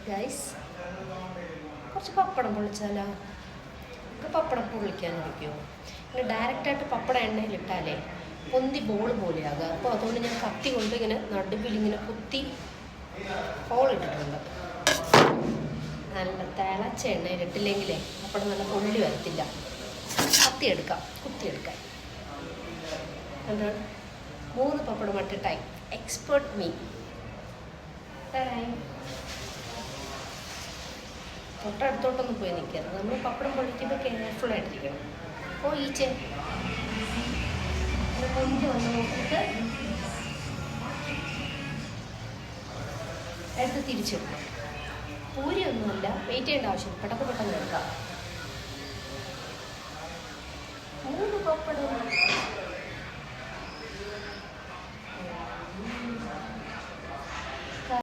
Guys, കുറച്ച് പപ്പടം പൊള്ളിച്ചാലോ? പപ്പടം പൊള്ളിക്കാനിരിക്കുമോ? പിന്നെ ഡയറക്റ്റായിട്ട് പപ്പടം എണ്ണയിലിട്ടാലേ പൊന്തി ബോൾ പോലെയാകുക. അപ്പോൾ അതുകൊണ്ട് ഞാൻ കത്തി കൊണ്ട് ഇങ്ങനെ നടുവിലിങ്ങനെ കുത്തി ഹോളിട്ടിട്ടുണ്ട്. നല്ല തിളച്ച എണ്ണയിലിട്ടില്ലെങ്കിലേ പപ്പടം നല്ല പൊള്ളി വരത്തില്ല. കുത്തിയെടുക്കാൻ എന്താണ് 3 പപ്പടം ഇട്ടിട്ടായി. Expert me. തൊട്ടടുത്തോട്ടൊന്നും പോയി നിൽക്കരുത്. നമ്മൾ പപ്പടം പൊള്ളിക്കുമ്പോൾ കെയർഫുള്ളായിട്ടിരിക്കണം. അപ്പോൾ ഈച്ചെ പൊന്തി വന്ന് നോക്കിയിട്ട് എടുത്ത് തിരിച്ചിടണം. പൂരിയൊന്നുമില്ല, വെയിറ്റ് ചെയ്യേണ്ട ആവശ്യം, പെട്ടെന്ന് എടുക്കാം. 3 പപ്പടം